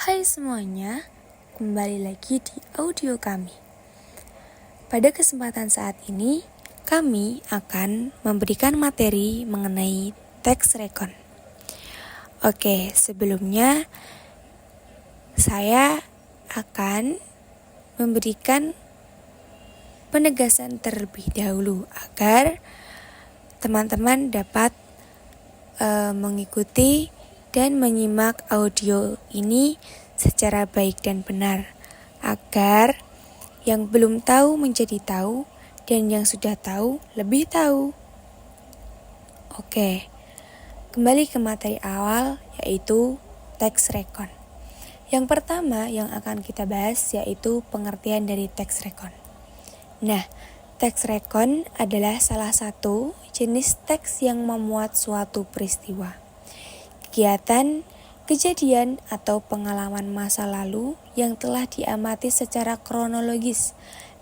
Hai semuanya, kembali lagi di audio kami. Pada kesempatan saat ini, kami akan memberikan materi mengenai teks rekon. Oke, sebelumnya saya akan memberikan penegasan terlebih dahulu agar teman-teman dapat mengikuti dan menyimak audio ini secara baik dan benar, agar yang belum tahu menjadi tahu dan yang sudah tahu lebih tahu. Oke, kembali ke materi awal, yaitu teks rekon. Yang pertama yang akan kita bahas yaitu pengertian dari teks rekon. Nah, teks rekon adalah salah satu jenis teks yang memuat suatu peristiwa, kegiatan, kejadian, atau pengalaman masa lalu yang telah diamati secara kronologis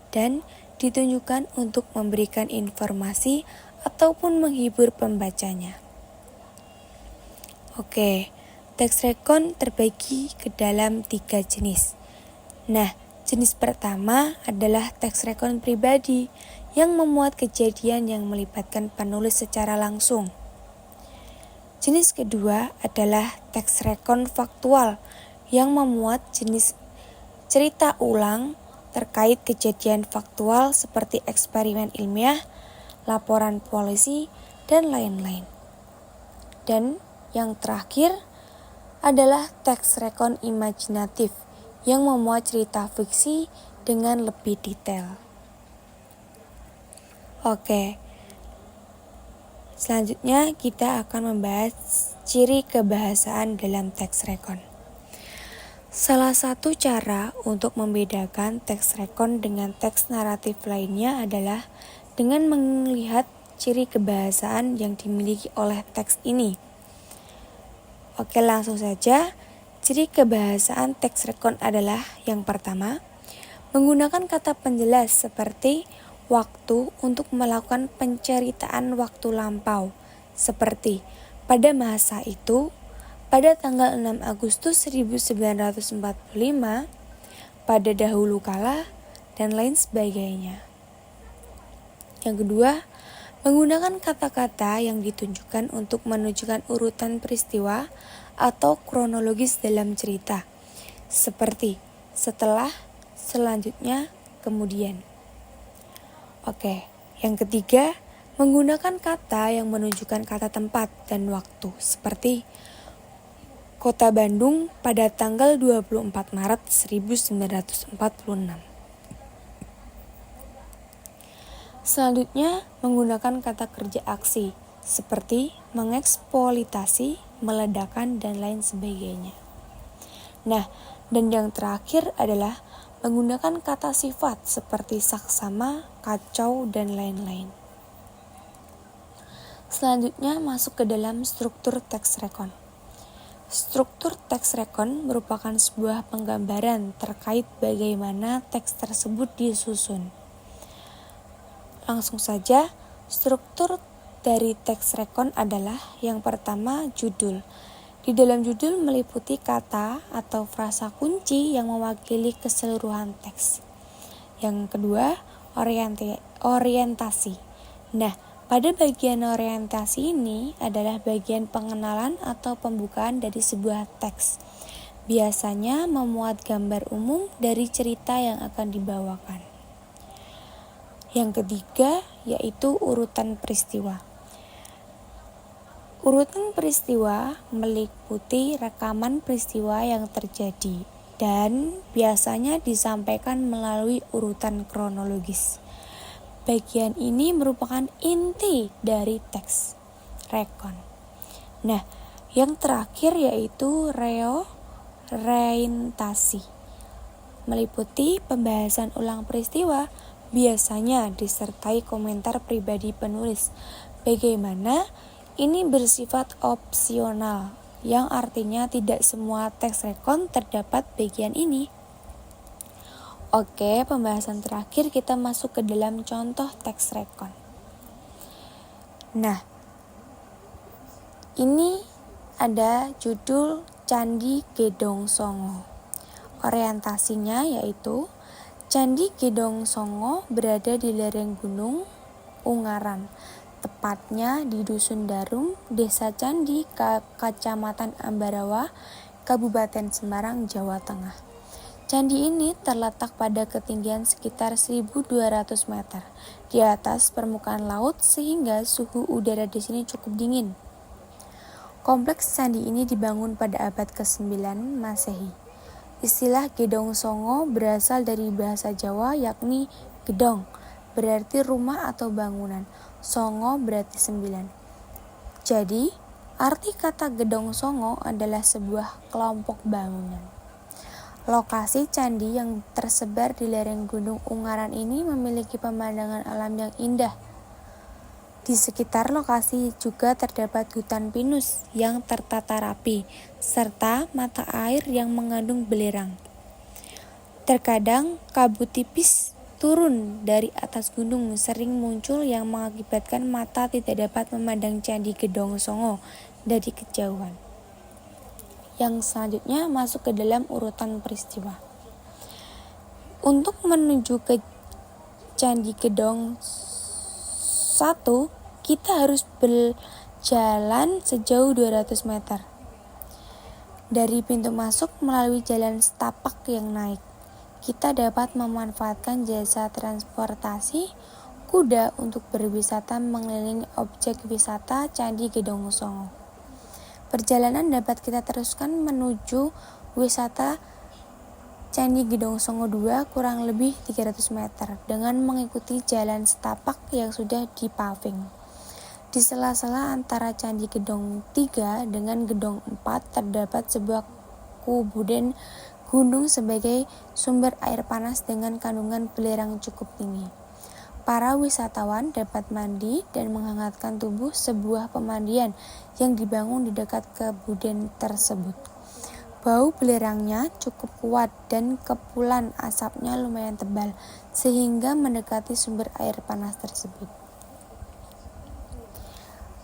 dan ditunjukkan untuk memberikan informasi ataupun menghibur pembacanya. Oke, teks rekon terbagi ke dalam 3 jenis. Nah, jenis pertama adalah teks rekon pribadi yang memuat kejadian yang melibatkan penulis secara langsung. Jenis kedua adalah teks rekon faktual yang memuat jenis cerita ulang terkait kejadian faktual seperti eksperimen ilmiah, laporan polisi, dan lain-lain. Dan yang terakhir adalah teks rekon imajinatif yang memuat cerita fiksi dengan lebih detail. Oke, selanjutnya kita akan membahas ciri kebahasaan dalam teks rekon. Salah satu cara untuk membedakan teks rekon dengan teks naratif lainnya adalah dengan melihat ciri kebahasaan yang dimiliki oleh teks ini. Oke, langsung saja. Ciri kebahasaan teks rekon adalah yang pertama, menggunakan kata penjelas seperti waktu untuk melakukan penceritaan waktu lampau, seperti pada masa itu, pada tanggal 6 Agustus 1945, pada dahulu kala, dan lain sebagainya. Yang kedua, menggunakan kata-kata yang ditunjukkan untuk menunjukkan urutan peristiwa atau kronologis dalam cerita, seperti setelah, selanjutnya, kemudian. Oke, yang ketiga, menggunakan kata yang menunjukkan kata tempat dan waktu, seperti Kota Bandung pada tanggal 24 Maret 1946. Selanjutnya, menggunakan kata kerja aksi, seperti mengeksploitasi, meledakan, dan lain sebagainya. Nah, dan yang terakhir adalah menggunakan kata sifat seperti saksama, kacau, dan lain-lain. Selanjutnya masuk ke dalam struktur teks rekon. Struktur teks rekon merupakan sebuah penggambaran terkait bagaimana teks tersebut disusun. Langsung saja, struktur dari teks rekon adalah yang pertama judul. Di dalam judul meliputi kata atau frasa kunci yang mewakili keseluruhan teks. Yang kedua, orientasi. Nah, pada bagian orientasi ini adalah bagian pengenalan atau pembukaan dari sebuah teks. Biasanya memuat gambar umum dari cerita yang akan dibawakan. Yang ketiga, yaitu urutan peristiwa. Urutan peristiwa meliputi rekaman peristiwa yang terjadi dan biasanya disampaikan melalui urutan kronologis. Bagian ini merupakan inti dari teks rekon. Nah, yang terakhir yaitu reorientasi. Meliputi pembahasan ulang peristiwa, biasanya disertai komentar pribadi penulis. Bagaimana ini bersifat opsional, yang artinya tidak semua teks rekon terdapat bagian ini. Oke, pembahasan terakhir kita masuk ke dalam contoh teks rekon. Nah, ini ada judul Candi Gedong Songo. Orientasinya yaitu Candi Gedong Songo berada di lereng Gunung Ungaran, tepatnya di Dusun Darum, Desa Candi, Kecamatan Ambarawa, Kabupaten Semarang, Jawa Tengah. Candi ini terletak pada ketinggian sekitar 1.200 meter di atas permukaan laut sehingga suhu udara di sini cukup dingin. Kompleks candi ini dibangun pada abad ke-9 Masehi. Istilah Gedong Songo berasal dari bahasa Jawa yakni gedong, berarti rumah atau bangunan. Songo berarti 9. Jadi, arti kata Gedong Songo adalah sebuah kelompok bangunan. Lokasi candi yang tersebar di lereng Gunung Ungaran ini memiliki pemandangan alam yang indah. Di sekitar lokasi juga terdapat hutan pinus yang tertata rapi, serta mata air yang mengandung belerang. Terkadang kabut tipis turun dari atas gunung sering muncul yang mengakibatkan mata tidak dapat memandang Candi Gedong Songo dari kejauhan. Yang selanjutnya masuk ke dalam urutan peristiwa. Untuk menuju ke Candi Gedong 1, kita harus berjalan sejauh 200 meter. Dari pintu masuk melalui jalan setapak yang naik, kita dapat memanfaatkan jasa transportasi kuda untuk berwisata mengelilingi objek wisata Candi Gedong Songo. Perjalanan dapat kita teruskan menuju wisata Candi Gedong Songo 2 kurang lebih 300 meter dengan mengikuti jalan setapak yang sudah dipaving. Di sela-sela antara Candi Gedong 3 dengan Gedong 4 terdapat sebuah kuburan gunung sebagai sumber air panas dengan kandungan belerang cukup tinggi. Para wisatawan dapat mandi dan menghangatkan tubuh sebuah pemandian yang dibangun di dekat kuburan tersebut. Bau belerangnya cukup kuat dan kepulan asapnya lumayan tebal sehingga mendekati sumber air panas tersebut.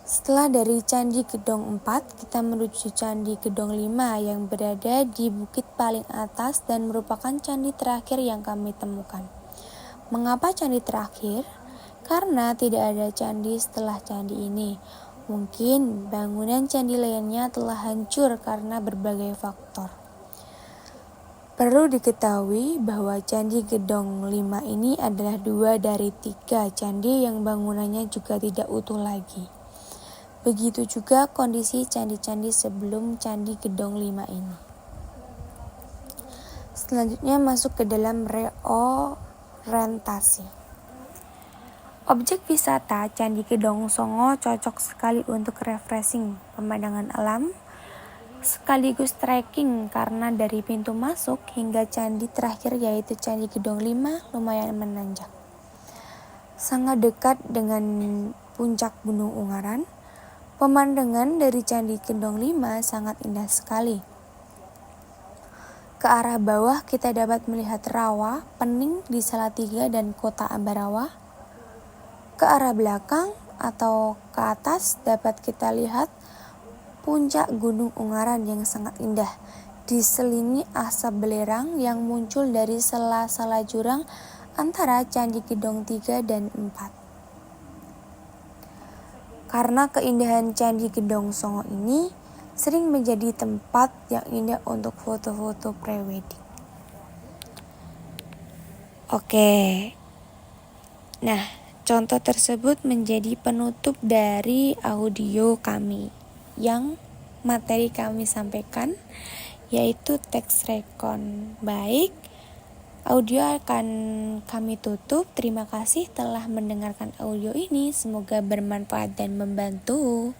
Setelah dari Candi Gedong 4, kita menuju Candi Gedong 5 yang berada di bukit paling atas dan merupakan candi terakhir yang kami temukan. Mengapa candi terakhir? Karena tidak ada candi setelah candi ini. Mungkin bangunan candi lainnya telah hancur karena berbagai faktor. Perlu diketahui bahwa Candi Gedong 5 ini adalah 2 dari 3 candi yang bangunannya juga tidak utuh lagi. Begitu juga kondisi candi-candi sebelum Candi Gedong 5 ini. Selanjutnya masuk ke dalam reorientasi. Objek wisata Candi Gedong Songo cocok sekali untuk refreshing pemandangan alam sekaligus trekking karena dari pintu masuk hingga candi terakhir yaitu Candi Gedong 5 lumayan menanjak. Sangat dekat dengan puncak Gunung Ungaran, pemandangan dari Candi Gedong 5 sangat indah sekali. Ke arah bawah kita dapat melihat rawa, pening di Salatiga dan kota Ambarawa. Ke arah belakang atau ke atas dapat kita lihat puncak Gunung Ungaran yang sangat indah, diselingi asap belerang yang muncul dari sela-sela jurang antara Candi Gedong 3 dan 4. Karena keindahan Candi Gedong Songo ini sering menjadi tempat yang indah untuk foto-foto prewedding. Oke. Nah, contoh tersebut menjadi penutup dari audio kami yang materi kami sampaikan yaitu teks rekon. Baik, audio akan kami tutup. Terima kasih telah mendengarkan audio ini. Semoga bermanfaat dan membantu.